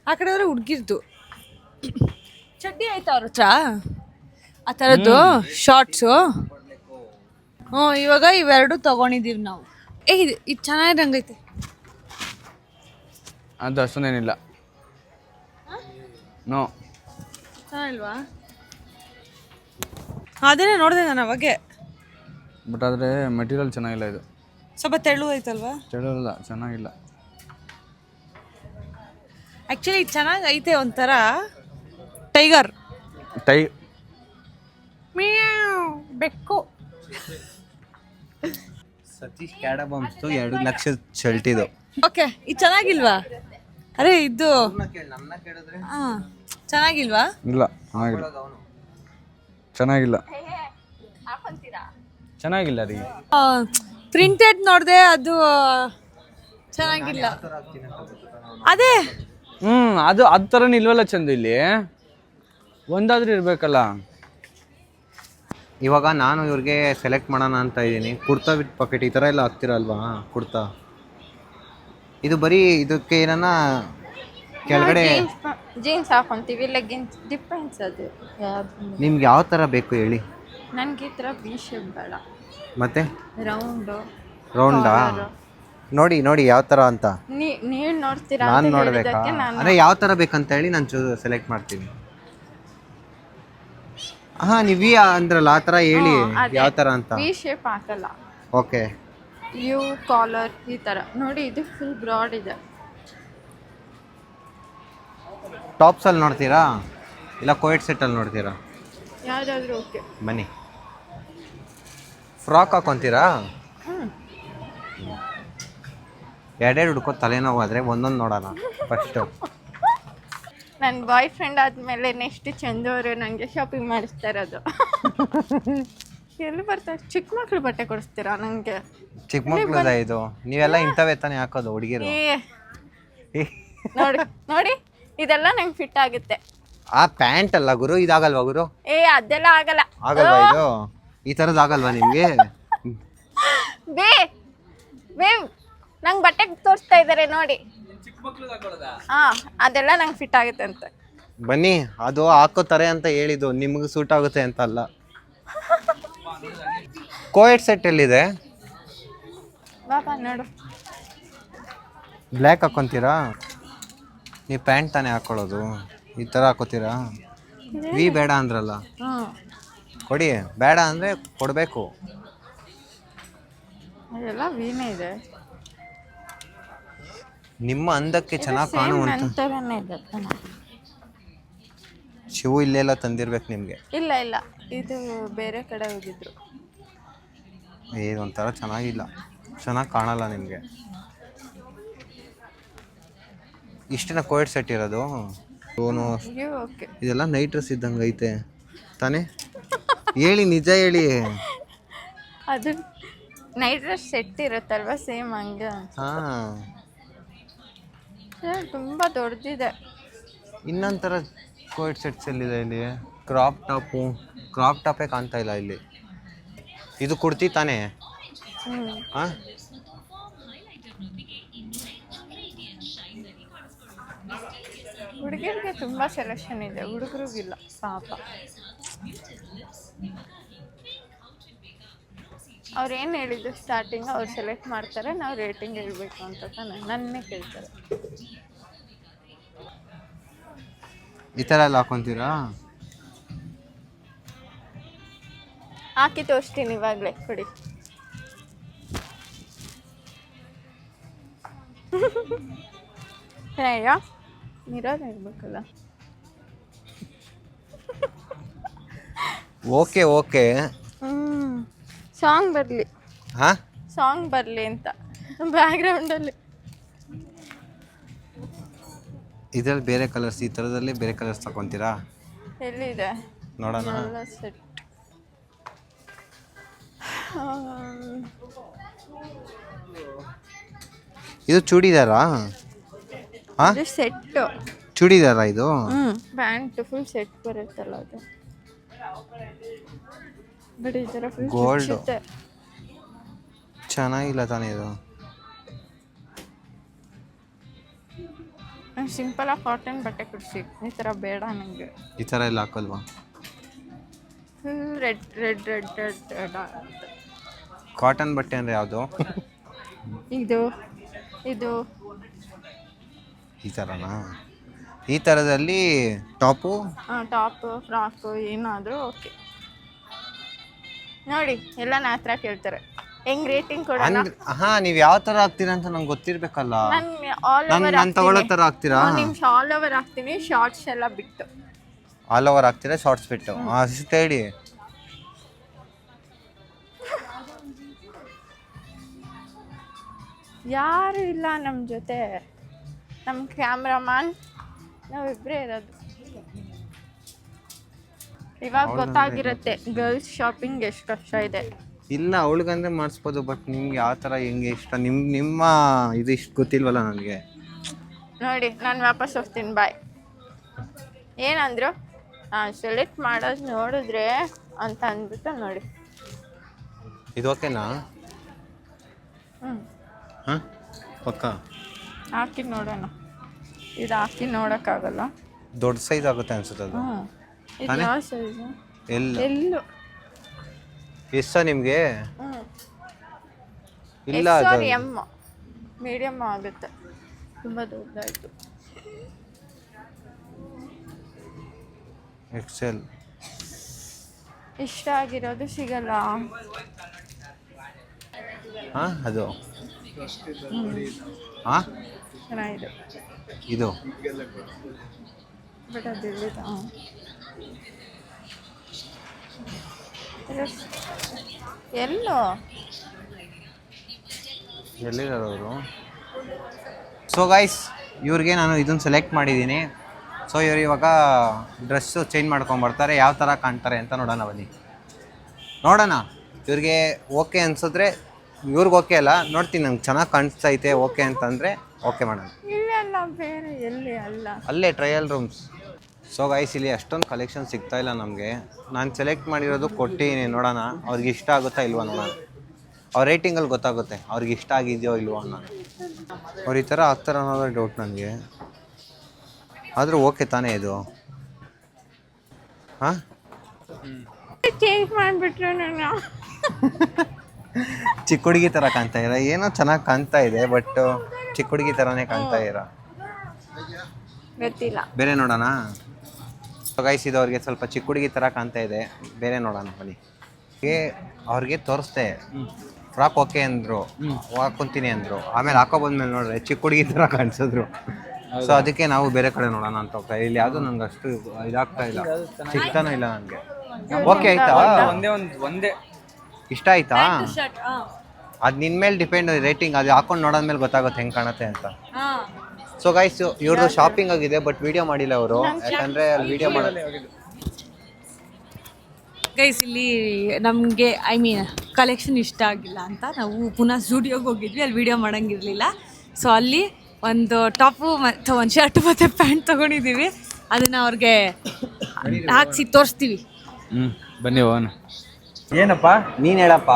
ಆ ಕಡೆ ಹೋದ್ರೆ ಹುಡುಗಿರ್ದು ಚಡ್ಡಿ ಆಯ್ತು ಅವ್ರ ಹತ್ರ, ಆ ಥರದ್ದು ಶಾರ್ಟ್ಸು. ಇವಾಗ ಇವೆರಡು ತೊಗೊಂಡಿದ್ದೀವಿ ನಾವು. ಇದು ಚೆನ್ನಾಗಿರಂಗೈತೆ. ಅದು ಅಷ್ಟೊಂದೇನಿಲ್ಲ. ನೋ, ಚೆನ್ನಾಗಿಲ್ವಾ? ಅದೇನೇ ನೋಡಿದೆ ನಾನು ಅವಾಗೆ. ಬಟ್ ಆದರೆ ಮೆಟೀರಿಯಲ್ ಚೆನ್ನಾಗಿಲ್ಲ. ಇದು ಸ್ವಲ್ಪ ತೆಳು ಐತಲ್ವಾ? ತೆಳುವಲ್ಲ, ಚೆನ್ನಾಗಿಲ್ಲ. ಆ್ಯಕ್ಚುಲಿ ಚೆನ್ನಾಗಿ ಐತೆ, ಒಂಥರ ಟೈಗರ್ ಬೆಕ್ಕು. ಸತೀಶ್ ಕ್ಯಾಡಬಾಮ್ಸ್ದು 2 ಲಕ್ಷದ ಶರ್ಟ್ ಇದು. ಓಕೆ, ಇದು ಚೆನ್ನಾಗಿಲ್ವಾ? ಅರೆ ಇದು ಹಾಂ, ಚೆನ್ನಾಗಿಲ್ವಾ? ಇಲ್ಲ, ಚೆನ್ನಾಗಿಲ್ಲ. ಚೆನ್ನಾಗಿಲ್ಲ ರೀ. ಪ್ರಿಂಟೆಡ್ ನೋಡಿದೆ, ಅದು ಚೆನ್ನಾಗಿಲ್ಲ. ಅದೇ ಅದು ಥರನೇ ಇಲ್ವಲ್ಲ ಚಂದ. ಇಲ್ಲಿ ಒಂದಾದ್ರೂ ಇರಬೇಕಲ್ಲ. ಇವಾಗ ನಾನು ಇವ್ರಿಗೆ ಸೆಲೆಕ್ಟ್ ಮಾಡೋಣ ಅಂತ ಇದ್ದೀನಿ. ಕುರ್ತಾ ವಿತ್ ಪಾಕೆಟ್ ಈ ಥರ ಎಲ್ಲ ಹಾಕ್ತಿರಲ್ವಾ ಕುರ್ತಾ? ಇದು ಬರೀ ಇದಕ್ಕೆ ಏನನ್ನ ಕೆಳಗಡೆ ಜೀನ್ಸ್ ಹಾಕೊಂತೀವಿ, ಲೆಗ್ಗಿನ್ಸ್ ಡಿಫ್ರೆನ್ಸ್ ಅದು. ನಿಮ್ಗೆ ಯಾವ ಥರ ಬೇಕು ಹೇಳಿ? ನನಗೆ ಈ ಥರ ವಿ ಶೇಪ್ ಬೇಡ, ಮತ್ತೆ ರೌಂಡಾ ನೋಡಿ ನೋಡಿ ಯಾವ ಥರ ಅಂತ. ನೀವು ನೋಡ್ತೀರಾ? ನಾನು ನೋಡಬೇಕಾ? ಅಂದರೆ ಯಾವ ಥರ ಬೇಕಂತ ಹೇಳಿ ನಾನು ಸೆಲೆಕ್ಟ್ ಮಾಡ್ತೀನಿ. ಹಾಂ, ನೀವು ವಿ ಅಂದ್ರಲ್ಲ, ಆ ಥರ ಹೇಳಿ ಯಾವ ಥರ ಅಂತ. ವಿ ಶೇಪ್ ಹಾಕಲ್ಲ. ಓಕೆ, ಯು ಕಾಲರ್ ಈ ಥರ ನೋಡಿ. ಇದು ಫುಲ್ ಬ್ರಾಡ್ ಇದೆ. ಟಾಪ್ಸಲ್ಲಿ ನೋಡ್ತೀರಾ ಇಲ್ಲ ಕೋಯೆಟ್ ಸೆಟ್ಟಲ್ಲಿ ನೋಡ್ತೀರಾ? ಯಾವುದಾದ್ರೂ ಓಕೆ. ಬನ್ನಿ, ಫ್ರಾಕ್ ಹಾಕೊತೀರಾ? ಎರಡೆರಡು ಹುಡ್ಕೋ ತಲೆನೋವು ಆದರೆ ಒಂದೊಂದು ನೋಡೋಣ ಫಸ್ಟು. ನನ್ನ ಬಾಯ್ ಫ್ರೆಂಡ್ ಆದಮೇಲೆ ನೆಕ್ಸ್ಟ್ ಚಂದು ಅವರು ನನಗೆ ಶಾಪಿಂಗ್ ಮಾಡಿಸ್ತಾ ಇರೋದು. ಎಲ್ಲಿ ಬರ್ತಾರೆ? ಚಿಕ್ಕ ಮಕ್ಳು ಬಟ್ಟೆ ಕೊಡಿಸ್ತೀರಾ ನನಗೆ? ಚಿಕ್ಕ ಮಕ್ಳದ ಇದು? ನೀವೆಲ್ಲ ಇಂಥವೇ ತಾನೇ ಹಾಕೋದು ಹುಡುಗಿರು? ನೋಡಿ ನೋಡಿ, ಇದೆಲ್ಲ ನಂಗೆ ಫಿಟ್ ಆಗುತ್ತೆ. ಆ ಪ್ಯಾಂಟ್ ಅಲ್ಲ ಗುರು, ಇದಾಗಲ್ವಾ ಗುರು? ಅದೆಲ್ಲ ಆಗಲ್ಲ. ಆಗಲ್ವಾ ಇದು? ಈ ಥರದ್ದು ಆಗಲ್ವಾ ನಿಮಗೆ? ಬೇ ನಂಗೆ ಬಟ್ಟೆ ತೋರಿಸ್ತಾ ಇದ್ದಾರೆ ನೋಡಿ. ಅದೆಲ್ಲ ನಂಗೆ ಫಿಟ್ ಆಗುತ್ತೆ ಅಂತ. ಬನ್ನಿ, ಅದು ಹಾಕೋತಾರೆ ಅಂತ ಹೇಳಿದ್ದು, ನಿಮ್ಗೆ ಸೂಟ್ ಆಗುತ್ತೆ ಅಂತ ಅಲ್ಲ. ಕೋಯೆಟ್ ಸೆಟ್ ಎಲ್ಲಿದೆ? ಬಾಬಾ ನೋಡು. ಬ್ಲ್ಯಾಕ್ ಹಾಕೊತೀರಾ? ನೀವು ಪ್ಯಾಂಟ್ ತಾನೇ ಹಾಕೊಳ್ಳೋದು, ಈ ಥರ ಹಾಕೋತೀರಾ? ವಿ ಬೇಡ ಅಂದ್ರಲ್ಲ, ಕೊಡಿ. ಬೇಡ ಅಂದರೆ ಕೊಡಬೇಕು. ಅದೆಲ್ಲ ವಿನೇ ಇದೆ. ನಿಮ್ಮ ಅಂದಕ್ಕೆ ಚೆನ್ನಾಗಿ ಕಾಣುವಂತ ನಂತರನೇ ಇದೆ ತಾನೆ. ಶಿವು ಇಲ್ಲೆಲ್ಲ ತಂದಿರ್ಬೇಕು ನಿಮಗೆ. ಇಲ್ಲ ಇಲ್ಲ, ಇದು ಬೇರೆ ಕಡೆ ಹೋಗಿದ್ರು. ಒಂಥರ ಚೆನ್ನಾಗಿಲ್ಲ, ಚೆನ್ನಾಗಿ ಕಾಣಲ್ಲ ನಿಮಗೆ. ಇಷ್ಟೇನ ಕೋವಿಡ್ ಸೆಟ್ ಇರೋದು? ಓಕೆ. ಇದೆಲ್ಲ ನೈಟ್ ಡ್ರೆಸ್ ಇದ್ದಂಗೆ ಐತೆ ತಾನೇ? ಹೇಳಿ, ನಿಜ ಹೇಳಿ. ಅದು ನೈಟ್ ಡ್ರೆಸ್ ಸೆಟ್ ಇರುತ್ತಲ್ವ, ಸೇಮ್ ಹಂಗೆ. ಹಾಂ, ತುಂಬ ದೊಡ್ಡದಿದೆ. ಇನ್ನೊಂಥರ ಕೋವಿಡ್ ಸೆಟ್ಸ್ ಎಲ್ಲಿದೆ ಇಲ್ಲಿ? ಕ್ರಾಪ್ ಟಾಪೇ ಕಾಣ್ತಾ ಇಲ್ಲ ಇಲ್ಲಿ. ಇದು ಕುಡ್ತಿ ತಾನೇ? ಹಾಂ, ಹುಡುಗಿರಿಗೆ ತುಂಬ ಸೆಲೆಕ್ಷನ್ ಇದೆ, ಹುಡುಗರಿಗಿಲ್ಲ ಪಾಪ. ಅವ್ರು ಏನು ಹೇಳಿದ್ದು ಸ್ಟಾರ್ಟಿಂಗ್, ಅವ್ರು ಸೆಲೆಕ್ಟ್ ಮಾಡ್ತಾರೆ, ನಾವು ರೇಟಿಂಗ್ ಹೇಳ್ಬೇಕು ಅಂತ ತಾನೆ ನನ್ನೇ ಕೇಳ್ತಾರೆ. ಈ ಥರ ಎಲ್ಲ ಹಾಕೊತೀರಾ? ಹಾಕಿ ತೋರಿಸ್ತೀನಿ ಇವಾಗಲೇ, ಕೊಡಿ. ಅಯ್ಯೋ, ಮಿರರ್ ಇರ್ಬೇಕಲ್ಲ. Okay okay. ಸಾಂಗ್ ಬರಲಿ. ಹಾಂ, ಸಾಂಗ್ ಬರಲಿ ಅಂತ ಬ್ಯಾಕ್ಗ್ರೌಂಡಲ್ಲಿ. ಇದರಲ್ಲಿ ಬೇರೆ ಕಲರ್ಸ್, ಈ ಥರದಲ್ಲಿ ಬೇರೆ ಕಲರ್ಸ್ ತಗೊತೀರಾ? ಎಲ್ಲಿದೆ ನೋಡೋಣ. ಎಲ್ಲ ಸೆಟ್. ಇದು ಚೂಡಿದಾರಾ? ಹಾಂ, ಇದು ಸೆಟ್ಟು. ಚೂಡಿದಾರಾ ಇದು? ಪ್ಯಾಂಟ್ ಫುಲ್ ಸೆಟ್ ಬರುತ್ತಲ್ಲ ಅದು. ಬಟ್ ಈ ಥರ ಫುಲ್ ಗೋಲ್ಡ್ ಚೆನ್ನಾಗಿಲ್ಲ ತಾನೇ ಇದು? ನಂಗೆ ಸಿಂಪಲಾಗಿ ಕಾಟನ್ ಬಟ್ಟೆ ಕೊಡಿಸಿ, ಈ ಥರ ಬೇಡ ನನಗೆ. ಈ ಥರ ಎಲ್ಲ ಹಾಕಲ್ವಾ? Full red red red red red. Cotton ಬಟ್ಟೆ ಅಂದರೆ ಯಾವುದು? ಇದು ಇದು ಈ ಥರನಾ? ಈ ಥರದಲ್ಲಿ ಟಾಪು, ಟಾಪು ಫ್ರಾಕು ಏನಾದರೂ ಓಕೆ. ನೋಡಿ ಎಲ್ಲ ನನ್ನ ಹತ್ರ ಕೇಳ್ತಾರೆ ಹೆಂಗ್ ರೇಟಿಂಗ್ ಕೊಡೋಣ. ಹಾಂ, ನೀವು ಯಾವ ಥರ ಹಾಕ್ತೀರಾ ಅಂತ ನಂಗೆ ಗೊತ್ತಿರಬೇಕಲ್ಲ. ನಾನು ತಗೊಳ್ಳೋ ಥರ ಹಾಕ್ತೀರಾ? ನಿಮಿಷ ಆಲ್ ಓವರ್ ಹಾಕ್ತೀನಿ, ಶಾರ್ಟ್ಸ್ ಎಲ್ಲ ಬಿಟ್ಟು. ಆಲ್ ಓವರ್ ಹಾಕ್ತೀರಾ, ಶಾರ್ಟ್ಸ್ ಬಿಟ್ಟು? ಅಷ್ಟು ಹೇಳಿ. ಯಾರು ಇಲ್ಲ ನಮ್ಮ ಜೊತೆ, ನಮ್ಮ ಕ್ಯಾಮ್ರಾಮನ್ ನಾವಿಬ್ಬರೇ ಇರೋದು. ಇವಾಗ ಗೊತ್ತಾಗಿರುತ್ತೆ ಗರ್ಲ್ಸ್ ಶಾಪಿಂಗ್ ಎಷ್ಟು ಕಷ್ಟ ಇದೆ. ಇಲ್ಲ, ಅವಳಿಗಂದ್ರೆ ಮಾಡಿಸ್ಬೋದು, ಬಟ್ ನಿಮ್ಗೆ ಯಾವ ಥರ ಹೆಂಗೆ ಇಷ್ಟ ನಿಮ್ಮ ಇದು ಇಷ್ಟು ಗೊತ್ತಿಲ್ವಲ್ಲ ನನಗೆ. ನೋಡಿ ನಾನು ವಾಪಸ್ ಹೋಗ್ತೀನಿ, ಬಾಯ್. ಏನಂದ್ರು ಸೆಲೆಕ್ಟ್ ಮಾಡೋದು ನೋಡಿದ್ರೆ ಅಂತ ಅಂದ್ಬಿಟ್ಟು ನೋಡಿ. ಇದು ಓಕೆನಾ? ಹಾಂ, ಪಕ್ಕ ಹಾಕಿ ನೋಡೋಣ. ಇದು ಹಾಕಿ ನೋಡೋಕ್ಕಾಗಲ್ಲ, ದೊಡ್ಡ ಸೈಜ್ ಆಗುತ್ತೆ ಅನ್ಸುತ್ತೆ ಅದು. ಇದು ಯಾವ ಸೈಜು? ಎಲ್ಲೂ ಎಷ್ಟ ನಿಮಗೆ? ಇಲ್ಲ, ಎಮ್ ಮೀಡಿಯಮ್ ಆಗುತ್ತೆ, ತುಂಬ ದೊಡ್ಡದಾಯಿತು. ಎಕ್ಸೆಲ್ ಇಷ್ಟ ಆಗಿರೋದು ಸಿಗಲ್ಲ. ಹಾಂ, ಅದು ಹಾಂ ಚೆನ್ನಾಗಿದೆ ಇದು, ಬಟ್ ಅದು ಎಲ್ಲಿದೆ? ಎಲ್ಲೋ ಎಲ್ಲಿದ್ದಾರೆ ಅವರು? ಸೊ ಗೈಸ್, ಇವ್ರಿಗೆ ನಾನು ಇದನ್ನು ಸೆಲೆಕ್ಟ್ ಮಾಡಿದ್ದೀನಿ. ಸೊ ಇವ್ರು ಇವಾಗ ಡ್ರೆಸ್ಸು ಚೇಂಜ್ ಮಾಡ್ಕೊಂಬರ್ತಾರೆ, ಯಾವ ಥರ ಕಾಣ್ತಾರೆ ಅಂತ ನೋಡೋಣ ಬನ್ನಿ. ನೋಡೋಣ, ಇವ್ರಿಗೆ ಓಕೆ ಅನ್ಸಿದ್ರೆ, ಇವ್ರಿಗೆ ಓಕೆ ಅಲ್ಲ, ನೋಡ್ತೀನಿ ನಂಗೆ ಚೆನ್ನಾಗಿ ಕಾಣಿಸ್ತೈತೆ ಓಕೆ ಅಂತಂದರೆ ಓಕೆ ಮಾಡೋಣ. ಇಲ್ಲೆಲ್ಲ ಬೇರೆ, ಎಲ್ಲಿ ಅಲ್ಲ, ಅಲ್ಲೇ ಟ್ರಯಲ್ ರೂಮ್ಸ್. ಸೊ ಗೈಸ್, ಇಲ್ಲಿ ಅಷ್ಟೊಂದು ಕಲೆಕ್ಷನ್ ಸಿಗ್ತಾ ಇಲ್ಲ ನಮಗೆ. ನಾನು ಸೆಲೆಕ್ಟ್ ಮಾಡಿರೋದು ಕೊಟ್ಟಿದ್ದೀನಿ, ನೋಡೋಣ ಅವ್ರಿಗೆ ಇಷ್ಟ ಆಗುತ್ತಾ ಇಲ್ವಾ ನೋಡೋಣ. ಅವ್ರ ರೇಟಿಂಗಲ್ಲಿ ಗೊತ್ತಾಗುತ್ತೆ ಅವ್ರಿಗೆ ಇಷ್ಟ ಆಗಿದೆಯೋ ಇಲ್ವೋ ಅನ್ನೋದು. ಅವ್ರು ಈ ಥರ ಆಗ್ತಾರ ಅನ್ನೋದೇ ಡೌಟ್ ನನಗೆ. ಆದರೂ ಓಕೆ ತಾನೇ ಇದು? ಹಾಂ, ಚೇಂಜ್ ಮಾಡಿಬಿಟ್ರೆ ನಾನು ಚಿಕ್ಕ ಹುಡುಗಿ ಥರ ಕಾಣ್ತಾ ಇರ, ಏನೋ ಚೆನ್ನಾಗಿ ಕಾಣ್ತಾ ಇದೆ, ಬಟ್ ಚಿಕ್ಕ ಹುಡುಗಿ ಥರನೇ ಕಾಣ್ತಾ ಇರ. ಗೊತ್ತಿಲ್ಲ, ಬೇರೆ ನೋಡೋಣ. ಗೈಸ್, ಇದು ಅವ್ರಿಗೆ ಸ್ವಲ್ಪ ಚಿಕ್ಕ ಹುಡುಗಿ ಥರ ಕಾಣ್ತಾ ಇದೆ, ಬೇರೆ ನೋಡೋಣ ಬನ್ನಿ. ಅವ್ರಿಗೆ ತೋರಿಸ್ದೆ ಫ್ರಾಕ್ ಓಕೆ ಅಂದರು, ಹಾಕೊಂತೀನಿ ಅಂದರು. ಆಮೇಲೆ ಹಾಕೋ ಬಂದ್ಮೇಲೆ ನೋಡ್ರೆ ಚಿಕ್ಕ ಹುಡುಗಿ ಥರ ಕಾಣಿಸಿದ್ರು. ಸೊ ಅದಕ್ಕೆ ನಾವು ಬೇರೆ ಕಡೆ ನೋಡೋಣ ಅಂತ ಹೋಗ್ತಾ. ಇಲ್ಲಿ ಯಾವುದು ನಂಗೆ ಅಷ್ಟು ಇದಾಗ್ತಾ ಇಲ್ಲ, ಸಿಗ್ತಾನೂ ಇಲ್ಲ ನನಗೆ. ಓಕೆ ಆಯ್ತಾ? ಒಂದೇ ಇಷ್ಟ ಆಯ್ತಾ? ಅದು ನಿನ್ನ ಮೇಲೆ ಡಿಪೆಂಡ್, ರೇಟಿಂಗ್ ಅದು ಹಾಕೊಂಡು ನೋಡೋದ್ಮೇಲೆ ಗೊತ್ತಾಗುತ್ತೆ ಹೆಂಗೆ ಕಾಣುತ್ತೆ ಅಂತ. ಸೊ ಗೈಸ್, ಇವ್ರದ್ದು ಶಾಪಿಂಗ್ ಆಗಿದೆ, ಬಟ್ ವಿಡಿಯೋ ಮಾಡಿಲ್ಲ ಅವರು, ಯಾಕಂದರೆ ಅಲ್ಲಿ ವಿಡಿಯೋ ಮಾಡೋದು. ಗೈಸ್ ಇಲ್ಲಿ ನಮಗೆ ಕಲೆಕ್ಷನ್ ಇಷ್ಟ ಆಗಿಲ್ಲ ಅಂತ ನಾವು ಪುನಃ ಸ್ಟುಡಿಯೋಗೆ ಹೋಗಿದ್ವಿ, ಅಲ್ಲಿ ವಿಡಿಯೋ ಮಾಡೋಂಗಿರಲಿಲ್ಲ. ಸೊ ಅಲ್ಲಿ ಒಂದು ಟಾಪು ಮತ್ತು ಒಂದು ಶರ್ಟ್ ಮತ್ತು ಪ್ಯಾಂಟ್ ತೊಗೊಂಡಿದ್ದೀವಿ, ಅದನ್ನು ಅವ್ರಿಗೆ ಹಾಕ್ಸಿ ತೋರಿಸ್ತೀವಿ. ಬನ್ನಿ ಹೋಗೋಣ. ಏನಪ್ಪ ನೀನು ಹೇಳಪ್ಪ.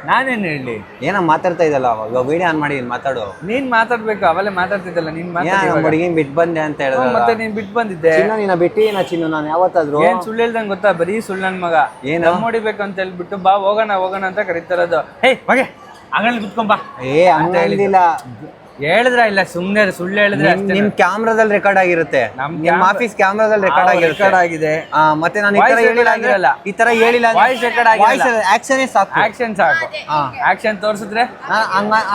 ನಾನೇನು ಹೇಳಿ? ಏನೋ ಮಾತಾಡ್ತಾ ಇದ್ದಲ್ಲ ಅವಾಗ, ವಿಡಿಯೋ ಆನ್ ಮಾಡಿ ಮಾತಾಡು. ನೀನ್ ಮಾತಾಡ್ಬೇಕು, ಅವೆಲ್ಲ ಮಾತಾಡ್ತಿದ್ದಲ್ಲ ನೀನ್. ಹುಡುಗಿನ ಬಿಟ್ಟು ಬಂದೆ ಅಂತ ಹೇಳಿದ್ರೆ ಮತ್ತೆ ನೀನ್ ಬಿಟ್ಟು ಬಂದಿದ್ದೆ. ನಿನ್ನ ಬಿಟ್ಟಿನ ಚಿನ್ನು ನಾನು ಯಾವತ್ತಾದ್ರು. ಏನ್ ಸುಳ್ಳು ಹೇಳ್ದಂಗೆ ಗೊತ್ತಾ? ಬರೀ ಸುಳ್ಳು ನನ್ ಮಗ. ಏನು ಹೊಡಿಬೇಕು ಅಂತ ಹೇಳ್ಬಿಟ್ಟು ಬಾ ಹೋಗೋಣ ಅಂತ ಕರೀತಾರದು. ಹೇ ಹೋಗೆ ಅಂಗಡಿ ಕುತ್ಕೊಂಬಾ. ಅಂತ ಹೇಳಿಲ್ಲ, ಹೇಳಿದ್ರ ಇಲ್ಲ, ಸುಮ್ನೆ ಸುಳ್ಳು ಹೇಳಿದ್ರೆ. ನಿಮ್ ಕ್ಯಾಮ್ರಾದಲ್ಲಿ ರೆಕಾರ್ಡ್ ಆಗಿರುತ್ತೆ, ನಿಮ್ಮ ಆಫೀಸ್ ಕ್ಯಾಮ್ರಾದಲ್ಲಿ ರೆಕಾರ್ಡ್ ಆಗಿದೆ. ಮತ್ತೆ ನಾನು ಈ ತರ ಹೇಳಿಲ್ಲ, ವಾಯ್ಸ್ ರೆಕಾರ್ಡ್ ಆಗಿಲ್ಲ, ಆಕ್ಷನ್ ಸಾಕು. ಆಕ್ಷನ್ ಸಾಕು. ಆಕ್ಷನ್ ತೋರ್ಸಿದ್ರೆ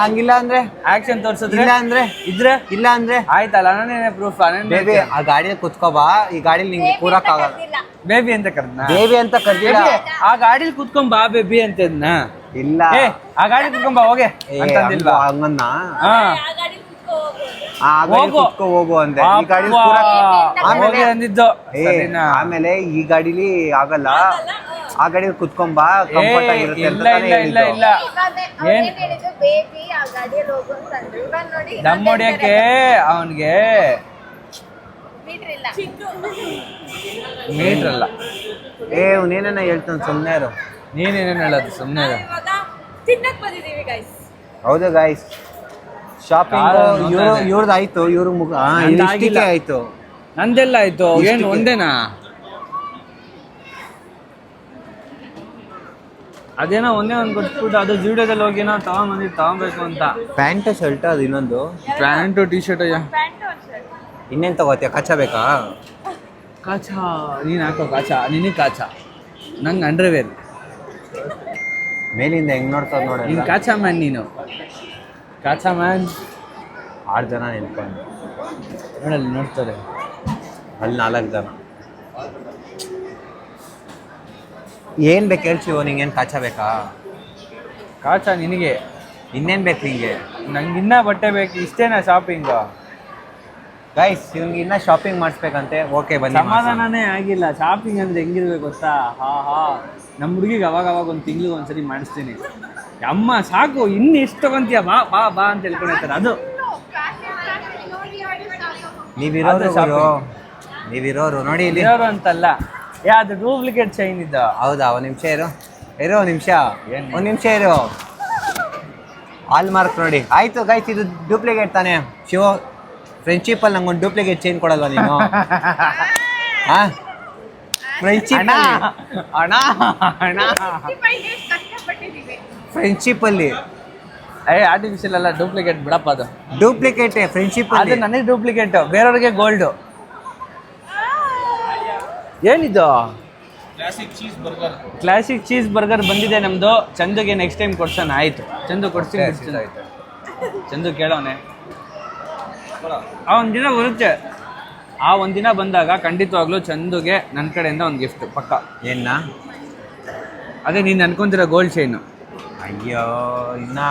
ಹಂಗಿಲ್ಲ ಅಂದ್ರೆ, ಆಕ್ಷನ್ ತೋರ್ಸಿದ್ರೆ ಇಲ್ಲ ಅಂದ್ರೆ, ಇಲ್ಲ ಅಂದ್ರೆ ಆಯ್ತಲ್ಲ, ನಾನೇನೇ ಪ್ರೂಫ್. ಬೇಬಿ ಆ ಗಾಡಿಯಲ್ಲಿ ಕುತ್ಕೋಬಾ, ಈ ಗಾಡಿಲಿ ನಿಂಗೆ ಕೂರಕ್ ಆಗಲ್ಲ. ಬೇಬಿ ಅಂತ ಕರ್ದ, ಬೇಬಿ ಅಂತ ಕರ್ದಿಲ್ಲ. ಆ ಗಾಡಿಲಿ ಕುತ್ಕೊಂಡ್ ಬಾ ಬೇಬಿ ಅಂತ ಇಲ್ಲ, ಆ ಗಾಡಿ ಕುತ್ಕೊಂಬ ಹೋಗೆ ಅಂತಂದಿಲ್ವಾ? ಹಂಗನ್ನ ಹೋಗು ಅಂದೆ. ಈ ಗಾಡಿ ಅಂದಿದ್ದು. ಆಮೇಲೆ ಈ ಗಾಡಿಲಿ ಆಗಲ್ಲ, ಆ ಗಾಡಿ ಕುತ್ಕೊಂಬಾ, ಕಂಫರ್ಟ್ ಆಗಿರುತ್ತೆ. ಇಲ್ಲ ದಮ್ ಹೊಡಿಯಕ್ಕೆ ಅವನ್ಗೆ ಮೀಟ್ರ್ ಅಲ್ಲ. ನೀನೇನ ಹೇಳ್ತಾನೆ, ಸುಮ್ಮನೆ ಇರು. ನೀನೇನೇನು ಹೇಳೋದು, ಸುಮ್ಮನೆ ಇರು. ಹೌದು ಗಾಯ್ಸ್, ಶಾಪಿಂಗ್ ಇವ್ರದ್ದು ಆಯ್ತು, ಇವ್ರ ಇಷ್ಟಕ್ಕೆ ಆಯ್ತು. ನಂದೆಲ್ಲ ಆಯ್ತು, ಏನು ಒಂದೇನಾ? ಅದೇನೋ ಒಂದೇ ಒಂದು ಕೊಟ್ಬಿಟ್ಟು ಅದು ಜೀವನದಲ್ಲಿ ಹೋಗಿ ನಾವು ತಗೊಂಬೇಕು ಅಂತ. ಪ್ಯಾಂಟ್ ಶರ್ಟ್, ಅದು ಇನ್ನೊಂದು ಪ್ಯಾಂಟು ಟಿ ಶರ್ಟ್. ಇನ್ನೇನು ತಗೋತೀಯ? ಕಾಚಾ ಬೇಕಾ? ಕಾಚಾ ನೀನು ಹಾಕೋ, ಕಾಚಾ ನಿನಗೆ ಕಾಚಾ, ನಂಗೆ ಅಂಡರ್ವೇರ್. ಮೇಲಿಂದ ಹೆಂಗ್ ನೋಡ್ತಾರ ನೋಡಿ. ನೀನು ಕಾಚಾ ಮ್ಯಾನ್, ನೀನು ಕಾಚಾ ಮ್ಯಾನ್. 6 ಜನ ನಿಂತ್ಕೊಂಡು ನೋಡಲ್ಲಿ ನೋಡ್ತಾರೆ, ಅಲ್ಲಿ 4 ಜನ. ಏನು ಬೇಕು ಹೇಳ್ತೀವೋ? ನಿಂಗೇನು ಕಾಚಾ ಬೇಕಾ? ಕಾಚಾ ನಿನಗೆ. ಇನ್ನೇನು ಬೇಕು ನಿಂಗೆ? ನಂಗೆ ಇನ್ನೂ ಬಟ್ಟೆ ಬೇಕು. ಇಷ್ಟೇನಾ ಶಾಪಿಂಗು? ಗೈಸ್, ಇವ್ನಿಗೆ ಇನ್ನೂ ಶಾಪಿಂಗ್ ಮಾಡಿಸ್ಬೇಕಂತೆ. ಓಕೆ ಬನ್ನಿ. ಸಮಾಧಾನನೇ ಆಗಿಲ್ಲ. ಶಾಪಿಂಗ್ ಅಂದರೆ ಹೆಂಗಿರ್ಬೇಕು ಗೊತ್ತಾ? ನಮ್ಮ ಹುಡುಗಿಗೆ ಅವಾಗ ಒಂದು ತಿಂಗ್ಳಿಗೆ ಒಂದ್ಸರಿ ಮಾಡಿಸ್ತೀನಿ. ಅಮ್ಮ ಸಾಕು, ಇನ್ನು ಎಷ್ಟು ತಗೊಂತೀಯ, ಬಾ ಬಾ ಬಾ ಅಂತ ಹೇಳ್ಕೊಂಡಿರ್ತಾರೆ. ಅದು ನೀವಿರೋರು ನೋಡಿ, ಇಲ್ಲಿ ಇರೋರು ಅಂತಲ್ಲ, ಯಾವ್ದು ಡೂಪ್ಲಿಕೇಟ್ ಚೈನ್ ಇದ್ದ. ಹೌದಾ? ಒಂದು ನಿಮಿಷ ಇರು, ಒಂದು ನಿಮಿಷ ಇರು. ಹಾಲ್ ಮಾರ್ಕ್ ನೋಡಿ. ಆಯ್ತು ಗೈಸ್, ಇದು ಡೂಪ್ಲಿಕೇಟ್ ತಾನೇ? ಶಿವ, ಫ್ರೆಂಡ್ಶಿಪ್ಪಲ್ಲಿ ನಂಗೊಂದು ಡೂಪ್ಲಿಕೇಟ್ ಚೈನ್ ಕೊಡಲ್ವಾ ನೀನು? ಫ್ರೆಂಡ್ಶಿಪ್ಪಲ್ಲಿ ಆರ್ಟಿಫಿಷಿಯಲ್ ಅಲ್ಲ, ಡೂಪ್ಲಿಕೇಟ್ ಬಿಡಪ್ಪ. ಅದು ಡೂಪ್ಲಿಕೇಟ್ ಫ್ರೆಂಡ್ಶಿಪ್. ಅದು ನನಗೆ ಡೂಪ್ಲಿಕೇಟ್, ಬೇರೆಯವ್ರಿಗೆ ಗೋಲ್ಡು. ಏನಿದು? ಕ್ಲಾಸಿಕ್ ಚೀಸ್ ಬರ್ಗರ್ ಬಂದಿದೆ ನಮ್ಮದು. ಚಂದುಗೆ ನೆಕ್ಸ್ಟ್ ಟೈಮ್ ಕೊಡ್ಸೋಣ. ಆಯಿತು ಚಂದು, ಕೊಡ್ತೀನಿ. ಆಯಿತು ಚಂದು ಕೇಳೋನೆ, ಆ ಒಂದು ದಿನ ಬರುತ್ತೆ. ಆ ಒಂದಿನ ಬಂದಾಗ ಖಂಡಿತವಾಗ್ಲೂ ಚಂದುಗೆ ನನ್ನ ಕಡೆಯಿಂದ ಒಂದು ಗಿಫ್ಟ್ ಪಕ್ಕ. ಏನ? ಅದೇ ನೀನು ಅನ್ಕೊಂತಿರೋ ಗೋಲ್ಡ್ ಚೈನು. ಅಯ್ಯೋ, ಇನ್ನು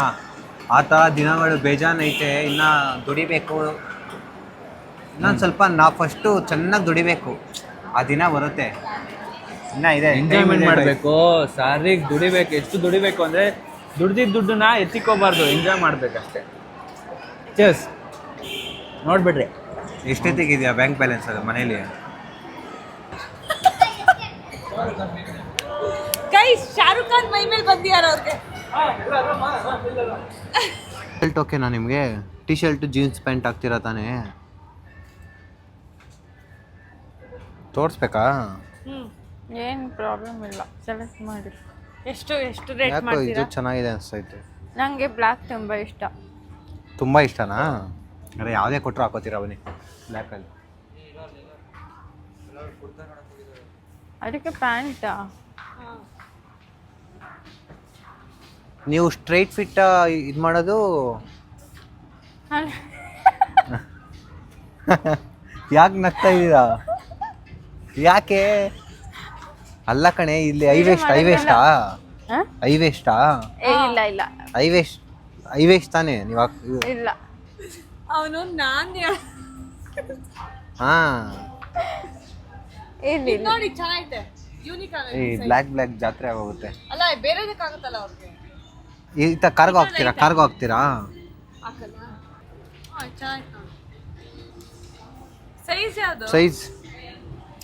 ಆ ಥರ ದಿನಗಳು ಬೇಜಾನೈತೆ. ಇನ್ನು ದುಡಿಬೇಕು, ಇನ್ನೊಂದು ಸ್ವಲ್ಪ ನಾವು ಫಸ್ಟು ಚೆನ್ನಾಗಿ ದುಡಿಬೇಕು. ಆ ದಿನ ಬರುತ್ತೆ. ಇನ್ನು ಇದೆ, ಎಂಜಾಯ್ಮೆಂಟ್ ಮಾಡಬೇಕು, ಸಾರಿಗೆ ದುಡಿಬೇಕು. ಎಷ್ಟು ದುಡಿಬೇಕು ಅಂದರೆ ದುಡ್ದಿದ್ದ ದುಡ್ಡನ್ನ ಎತ್ತಿಕೋಬಾರ್ದು, ಎಂಜಾಯ್ ಮಾಡಬೇಕಷ್ಟೆ. ಚೇಸ್ ನೋಡ್ಬಿಡ್ರಿ. ಎಷ್ಟೊತ್ತಿಗಿದೆಯಾ ಬ್ಯಾಂಕ್ ಬ್ಯಾಲೆನ್ಸ್ ಅದು ಮನೇಲಿ? ಗೈಸ್, ಶಾರುಖ್ ಖಾನ್ ಮೈ ಮೇಲೆ ಬಂದಿಯಾರ ಅವ್ರಿಗೆ. ಶರ್ಟ್ ಓಕೆನಾ ನಿಮಗೆ? ಟಿ ಶರ್ಟ್ ಜೀನ್ಸ್ ಪ್ಯಾಂಟ್ ಹಾಕ್ತೀರಾ ತಾನೇ? ತೋರಿಸ್ಬೇಕಾ? ಏನು ಪ್ರಾಬ್ಲಮ್ ಇಲ್ಲ, ಸೆಲೆಕ್ಟ್ ಮಾಡಿ. ಎಷ್ಟು ರೇಟ್ ಯಾಕೋ ಇದು ಚೆನ್ನಾಗಿದೆ ಅನಿಸ್ತೈತೆ. ನನಗೆ ಬ್ಲ್ಯಾಕ್ ತುಂಬ ಇಷ್ಟ. ತುಂಬ ಇಷ್ಟನಾ? ಅರೆ ಯಾವುದೇ ಕೊಟ್ಟರು ಹಾಕೋತೀರಾ ಬನ್ನಿ ಬ್ಲ್ಯಾಕಲ್ಲಿ. ಅದಕ್ಕೆ ಪ್ಯಾಂಟಾ? ನೀವು ಸ್ಟ್ರೈಟ್ ಫಿಟ್ ಇದು ಮಾಡೋದು ಯಾಕೆ ನಗ್ತಾ ಇದ್ದೀರಾ? ಯಾಕೆ? ಅಲ್ಲ ಕಣೆ, ಇಲ್ಲಿ ಐವೇಸ್ಟಾ ಇಲ್ಲ ಇಲ್ಲ ಐವೇಸ್ಟ್ ತಾನೇ ನೀವು ಇಲ್ಲ. ಅವನು ನಾನು ಹಾ ಇಲ್ಲಿ ನೋಡಿ ಚೆನ್ನಾಗಿದೆ, ಯೂನಿಕ್ ಈ ಬ್ಲ್ಯಾಕ್ ಜಾತ್ರೆ ಆಗೋಗುತ್ತೆ. ಅಲ್ಲ ಬೇರೆದಕ್ಕಾಗುತ್ತಲ್ಲ ಅವ್ರಿಗೆ. ಈ ತ ಕಾರ್ಗೋ ಹಾಕ್ತೀರಾ? ಹಾಕಲ್ಲ. ಚೆನ್ನಾಗಿ ಸೈಜ್ ಯಾವುದು? ಸೈಜ್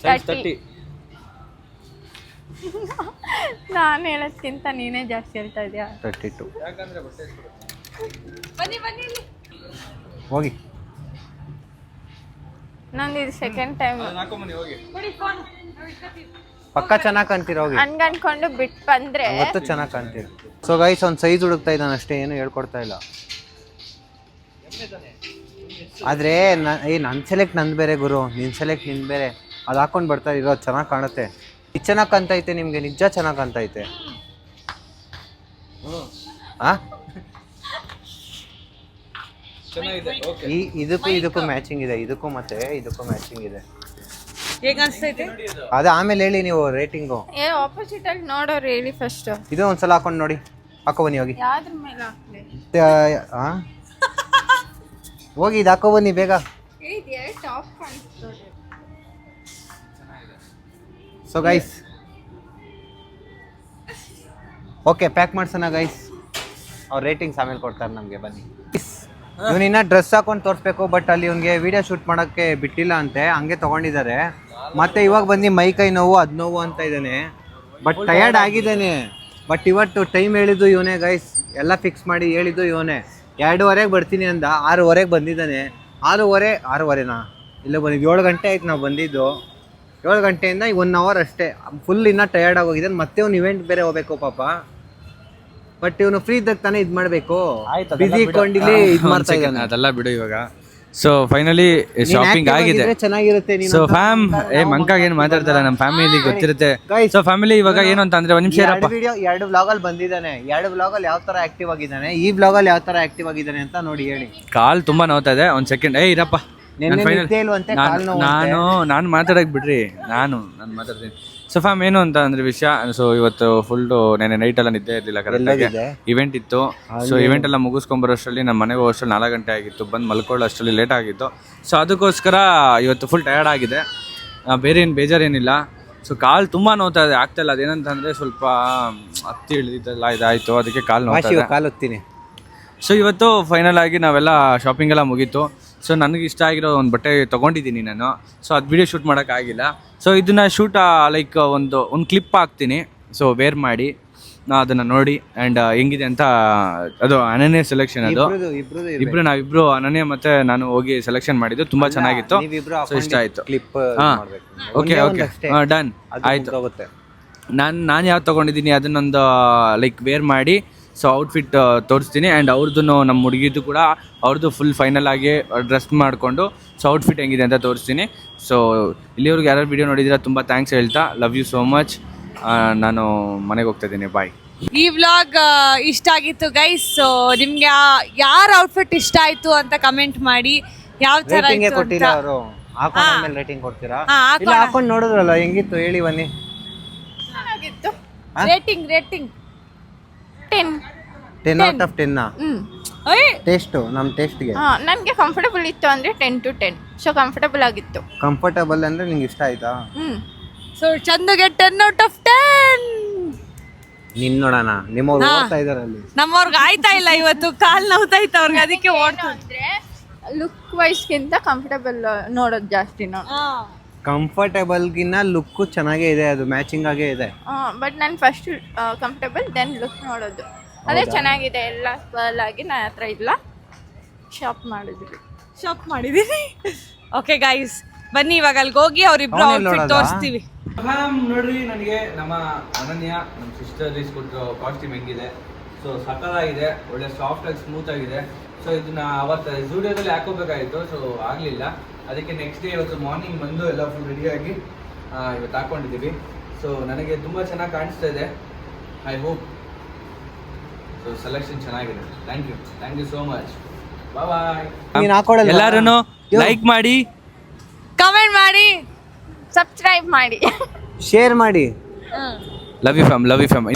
30. ನಾನು ಹೇಳೋದ್ಕಿಂತ ನೀನೇ ಜಾಸ್ತಿ ಹೇಳ್ತಾ ಇದೀಯಾ. 32. ಬನ್ನಿ ಇಲ್ಲಿ. ಹೋಗಿ. ನಂದು ಇದು ಸೆಕೆಂಡ್ ಟೈಮ್ ಕೊಡಿ ಫೋನ್. ಪಕ್ಕ ಚೆನ್ನಾಗಿ ಕಾಣ್ತೀರ. ಹೋಗಿ. ಅನ್ಕೊಂಡು ಬಿಟ್ಟು ಬಂದ್ರೆ ಅವತ್ತು ಚೆನ್ನಾಗಿ ಕಾಣ್ತೀರ. ಸೊ ಗೈಸ್ ಒಂದು ಸೈಜ್ ಹುಡುಕ್ತಾ ಇದ್ದಾನೆ ಅಷ್ಟೇ, ಏನು ಹೇಳ್ಕೊಡ್ತಾ ಇಲ್ಲ. ಆದರೆ ನನ್ನ ಸೆಲೆಕ್ಟ್ ನಂದು ಬೇರೆ ಗುರು, ನಿನ್ನ ಸೆಲೆಕ್ಟ್ ನಿಂದು ಬೇರೆ. ಅದು ಹಾಕೊಂಡು ಬರ್ತಾ ಇರೋದು ಚೆನ್ನಾಗಿ ಕಾಣುತ್ತೆ. ಇದು ಚೆನ್ನಾಗಿ ಕಾಣ್ತೈತೆ ನಿಮಗೆ, ನಿಜ ಚೆನ್ನಾಗಿ ಕಾಣ್ತೈತೆ. ಹಾಂ ಇದಕ್ಕೂ ಮ್ಯಾಚಿಂಗ್ ಇದೆ, ಇದಕ್ಕೂ ಮ್ಯಾಚಿಂಗ್ ಇದೆ. ಹೇಗೆ ಅನಿಸ್ತೈತೆ? ಅದು ಆಮೇಲೆ ಹೇಳಿ ನೀವು ರೇಟಿಂಗು. ಆಪೋಸಿಟ್ ಆಗಿ ನೋಡೋರು ಹೇಳಿ ಫಸ್ಟ್. ಇದು ಒಂದ್ಸಲ ಹಾಕೊಂಡು ನೋಡಿ, ಹಾಕೋ ಬನ್ನಿ ಹೋಗಿ. ಯಾವ್ದ್ರ ಮೇಲೆ ಹಾಕ್ಲಿ? ಹಾಂ ಹೋಗಿ, ಇದು ಹಾಕೋ ಬನ್ನಿ ಬೇಗ. ಟಾಪ್ ಕಾಣಿಸ್ತದೆ. ಸೊ ಗೈಸ್ ಓಕೆ, ಪ್ಯಾಕ್ ಮಾಡ್ಸೋಣ ಗೈಸ್. ಅವ್ರ ರೇಟಿಂಗ್ಸ್ ಆಮೇಲೆ ಕೊಡ್ತಾರೆ ನಮಗೆ. ಬನ್ನಿ. ಇವನಿನ್ನ ಡ್ರೆಸ್ ಹಾಕೊಂಡು ತೋರಿಸ್ಬೇಕು, ಬಟ್ ಅಲ್ಲಿ ಇವನಿಗೆ ವಿಡಿಯೋ ಶೂಟ್ ಮಾಡೋಕ್ಕೆ ಬಿಟ್ಟಿಲ್ಲ ಅಂತೆ, ಹಂಗೆ ತೊಗೊಂಡಿದ್ದಾರೆ. ಮತ್ತೆ ಇವಾಗ ಬಂದು ಮೈ ಕೈ ನೋವು ಅದು ನೋವು ಅಂತ ಇದ್ದಾನೆ, ಬಟ್ ಟಯರ್ಡ್ ಆಗಿದ್ದಾನೆ. ಬಟ್ ಇವತ್ತು ಟೈಮ್ ಹೇಳಿದ್ದು ಇವನೇ ಗೈಸ್, ಎಲ್ಲ ಫಿಕ್ಸ್ ಮಾಡಿ ಹೇಳಿದ್ದು ಇವನೇ. 2:30ಗೆ ಬರ್ತೀನಿ ಅಂದ, 6:30ಗೆ ಬಂದಿದ್ದಾನೆ. 6:30ನಾ ಇಲ್ಲ ಬಂದಿದ್ದು, 7 ಗಂಟೆ ಆಯ್ತು ನಾವು ಬಂದಿದ್ದು. 7 ಗಂಟೆಯಿಂದ 1 ಅವರ್ ಅಷ್ಟೇ. ಫುಲ್ ಇನ್ನೂ ಟಯರ್ಡ್ ಆಗೋಗಿದ್ದಾನೆ. ಮತ್ತೆ ಅವ್ನು ಇವೆಂಟ್ ಬೇರೆ ಹೋಗ್ಬೇಕು ಪಾಪ. ಬಟ್ ಇವನು ಫ್ರೀ ಇದ್ದಾಗ ತಾನೇ ಇದು ಮಾಡಬೇಕು, ಬಿಸಿ ಇಟ್ಕೊಂಡಿಲ್ಲಿ ಇದು ಮಾಡ್ತಾ ಇದ್ದಾನೆ. ಅದೆಲ್ಲ ಬಿಡು ಇವಾಗ. ಸೊ ಫೈನಲಿ ಶಾಪಿಂಗ್ ಆಗಿದೆ. ಚೆನ್ನಾಗಿರುತ್ತೆ. ಸೊ ಮಂಕಾಗ ಏನು ಮಾತಾಡ್ತಾರ, ನಮ್ಮ ಫ್ಯಾಮಿಲಿ ಗೊತ್ತಿರುತ್ತೆ. ಸೊ ಫ್ಯಾಮಿಲಿ ಇವಾಗ ಏನು ಅಂತ ಅಂದ್ರೆ, ಒಂದು ನಿಮಿಷ ಇರಪ್ಪ. 2 ವ್ಲಾಗಲ್ಲಿ ಬಂದಿದ್ದಾನೆ. 2 ವ್ಲಾಗಲ್ಲಿ ಯಾವ ತರ ಆಕ್ಟಿವ್ ಆಗಿದ್ದಾನೆ, ಈ ವ್ಲಾಗಲ್ಲಿ ಯಾವ ತರ ಆಕ್ಟಿವ್ ಆಗಿದ್ದಾನೆ ಅಂತ ನೋಡಿ ಹೇಳಿ. ಕಾಲ್ ತುಂಬಾ ನೋವ್ತಾ ಇದೆ. ಒಂದು ಸೆಕೆಂಡ್ ಇರಪ್ಪ. ನಾನು ಮಾತಾಡಕ್ ಬಿಡ್ರಿ, ನಾನು ಮಾತಾಡ್ತೀನಿ. ಸೊ ಫ್ಯಾಮ್ ಏನು ಅಂತ ಅಂದ್ರೆ ವಿಷಯ, ಸೊ ಇವತ್ತು ಫುಲ್ಲು ನೆನೆ ನೈಟ್ ಎಲ್ಲ ನಿದ್ದೆ ಇರಲಿಲ್ಲ, ಕರೆಕ್ಟಾಗಿ ಇವೆಂಟ್ ಇತ್ತು. ಸೊ ಇವೆಂಟ್ ಎಲ್ಲ ಮುಗಿಸ್ಕೊಂಬರೋಷ್ಟರಲ್ಲಿ ನಮ್ಮ ಮನೆಗೆ ಹೋಗೋಷ್ಟರಲ್ಲಿ 4 ಗಂಟೆ ಆಗಿತ್ತು. ಬಂದು ಮಲ್ಕೊಳ್ಳೋ ಅಷ್ಟರಲ್ಲಿ ಲೇಟ್ ಆಗಿತ್ತು. ಸೊ ಅದಕ್ಕೋಸ್ಕರ ಇವತ್ತು ಫುಲ್ ಟಯರ್ಡ್ ಆಗಿದೆ, ಬೇರೆ ಏನು ಬೇಜಾರೇನಿಲ್ಲ. ಸೊ ಕಾಲು ತುಂಬ ನೋವ್ತಾ ಇದೆ, ಆಗ್ತಾಯಿಲ್ಲ. ಅದೇನಂತಂದರೆ ಸ್ವಲ್ಪ ಹತ್ತಿ ಇಳಿದಿದ್ದೆಲ್ಲ ಇದಾಯಿತು, ಅದಕ್ಕೆ ಕಾಲು ಹೋಗ್ತೀನಿ. ಸೊ ಇವತ್ತು ಫೈನಲ್ ಆಗಿ ನಾವೆಲ್ಲ ಶಾಪಿಂಗ್ ಎಲ್ಲ ಮುಗೀತು. ಸೊ ನನಗೆ ಇಷ್ಟ ಆಗಿರೋ ಒಂದು ಬಟ್ಟೆ ತೊಗೊಂಡಿದ್ದೀನಿ ನಾನು. ಸೊ ಅದು ವಿಡಿಯೋ ಶೂಟ್ ಮಾಡೋಕ್ಕಾಗಿಲ್ಲ. ಸೊ ಇದನ್ನು ಶೂಟ್ ಲೈಕ್ ಒಂದು ಕ್ಲಿಪ್ ಹಾಕ್ತೀನಿ. ಸೊ ವೇರ್ ಮಾಡಿ ಅದನ್ನು ನೋಡಿ ಆ್ಯಂಡ್ ಹೆಂಗಿದೆ ಅಂತ. ಅದು ಅನನ್ಯ ಸೆಲೆಕ್ಷನ್, ಅದು ನಾವಿಬ್ರು ಅನನ್ಯ ಮತ್ತು ನಾನು ಹೋಗಿ ಸೆಲೆಕ್ಷನ್ ಮಾಡಿದ್ದು. ತುಂಬ ಚೆನ್ನಾಗಿತ್ತು, ಸೊ ಇಷ್ಟ ಆಯಿತು. ಹಾಂ ಓಕೆ ಡನ್ ಆಯಿತು. ನಾನು ಯಾವ್ದು ತೊಗೊಂಡಿದ್ದೀನಿ ಅದನ್ನೊಂದು ಲೈಕ್ ವೇರ್ ಮಾಡಿ ಸೊ ಔಟ್ಫಿಟ್ ತೋರಿಸ್ತೀನಿ. ಆ್ಯಂಡ್ ಅವ್ರದ್ದು ನಮ್ಮ ಹುಡುಗಿದ್ದು ಕೂಡ ಅವ್ರದ್ದು ಫುಲ್ ಫೈನಲ್ ಆಗಿ ಡ್ರೆಸ್ ಮಾಡಿಕೊಂಡು ಸೊ ಔಟ್ಫಿಟ್ ಹೆಂಗಿದೆ ಅಂತ ತೋರಿಸ್ತೀನಿ. ಸೊ ಇಲ್ಲಿವ್ರಿಗೆ ಯಾರು ವಿಡಿಯೋ ನೋಡಿದ್ದೀರಾ ತುಂಬ ಥ್ಯಾಂಕ್ಸ್ ಹೇಳ್ತಾ, ಲವ್ ಯು ಸೋ ಮಚ್. ನಾನು ಮನೆಗೆ ಹೋಗ್ತಾ ಇದ್ದೀನಿ, ಬಾಯ್. ಈ ವ್ಲಾಗ್ ಇಷ್ಟ ಆಗಿತ್ತು ಗೈಸ್. ಸೊ ನಿಮ್ಗೆ ಯಾರ ಔಟ್ಫಿಟ್ ಇಷ್ಟ ಆಯ್ತು ಅಂತ ಕಮೆಂಟ್ ಮಾಡಿ. ಯಾವ ತರ ಕೊಟ್ಟಿಲ್ಲ ಅವರು, ಹಾಕೊಂಡು ರೇಟಿಂಗ್ ಕೊಡ್ತೀರಾ? ಇಲ್ಲ ಹಾಕೊಂಡು ನೋಡಿದ್ರಲ್ಲ ಹೆಂಗಿತ್ತು ಹೇಳಿ ಬನ್ನಿ. ಚೆನ್ನಾಗಿತ್ತು. Rating 10 out of 10. ಟೇಸ್ಟು ನಮ್ಮ ಟೇಸ್ಟ್ಗೆ ನನಗೆ ಕಂಫರ್ಟಬಲ್ ಇತ್ತು ಅಂದರೆ 10 to 10. ಸೊ ಕಂಫರ್ಟಬಲ್ ಆಗಿತ್ತು. ಕಂಫರ್ಟಬಲ್ ಅಂದರೆ ನಿಂಗೆ ಇಷ್ಟ ಆಯ್ತಾ? ಸೊ ಚಂದುಗೆ 10 out of 10. ನಿನ್ನ ನೋಡೋಣ, ನಿಮ್ಮವ್ರು ಓಡ್ತಾ ಇದಾರೆ ಅಲ್ಲಿ. ನಮ್ಮವ್ರಿಗೆ ಆಯ್ತಾ ಇಲ್ಲ ಇವತ್ತು, ಕಾಲು ನೋವ್ತಾ ಇತ್ತು ಅವ್ರಿಗೆ, ಅದಕ್ಕೆ ಓಡ್ತಾ ಅಂದರೆ ಲುಕ್ ವೈಸ್ಗಿಂತ ಕಂಫರ್ಟಬಲ್ ನೋಡೋದು ಜಾಸ್ತಿ ನೋಡಿ. ಕಂಫರ್ಟೇಬಲ್ಗಿನ್ನ ಲುಕ್ಕು ಚೆನ್ನಾಗೇ ಇದೆ, ಅದು ಮ್ಯಾಚಿಂಗ್ ಆಗೇ ಇದೆ. ಬಟ್ ನಾನು ಫಸ್ಟ್ ಕಂಫರ್ಟಬಲ್ ದೆನ್ ಲುಕ್ ನೋಡೋದು. ಅದೇ ಚೆನ್ನಾಗಿದೆ, ಎಲ್ಲ ಸ್ಪಲ್ ಆಗಿ ನನ್ನ ಹತ್ರ ಇಲ್ಲ, ಶಾಪ್ ಮಾಡಿದ್ದೀವಿ. ಓಕೆ ಗೈಸ್ ಬನ್ನಿ ಇವಾಗ ಅಲ್ಲಿಗೆ ಹೋಗಿ ಅವ್ರಿಬ್ರು ಔಟ್ಫಿಟ್ ತೋರಿಸ್ತೀವಿ. ನೋಡ್ರಿ, ನನಗೆ ನಮ್ಮ ಅನನ್ಯ ನಮ್ಮ ಸಿಸ್ಟರ್ ಕೊಟ್ಟಿರೋ ಕಾಸ್ಟ್ಯೂಮ್ ಹೆಂಗಿದೆ. ಸೊ ಸಕಲಾಗಿದೆ, ಒಳ್ಳೆ ಸಾಫ್ಟ್ ಆಗಿ ಸ್ಮೂತ್ ಆಗಿದೆ. ಸೊ ಇದನ್ನ ಅವತ್ತು ಸ್ಟುಡಿಯೋದಲ್ಲಿ ಹಾಕೋಬೇಕಾಗಿತ್ತು, ಸೊ ಆಗಲಿಲ್ಲ. ಅದಕ್ಕೆ ನೆಕ್ಸ್ಟ್ ಡೇ ಇವತ್ತು ಮಾರ್ನಿಂಗ್ ಬಂದು ಎಲ್ಲ ಫುಲ್ ರೆಡಿಯಾಗಿ ಇವತ್ತು ಹಾಕ್ಕೊಂಡಿದ್ದೀವಿ. ಸೊ ನನಗೆ ತುಂಬ ಚೆನ್ನಾಗಿ ಕಾಣಿಸ್ತಾ ಇದೆ. ಐ ಹೋಪ್ ಸೊ ಸೆಲೆಕ್ಷನ್ ಚೆನ್ನಾಗಿದೆ. Thank you so much. Bye. ನೀನ್ ಹಾಕೊಡಲ್ವಾ? ಎಲ್ಲರೂ ಲೈಕ್ ಮಾಡಿ, ಕಮೆಂಟ್ ಮಾಡಿ, ಸಬ್ಸ್ಕ್ರೈಬ್ ಮಾಡಿ. ಶೇರ್ ಮಾಡಿ. Love you fam.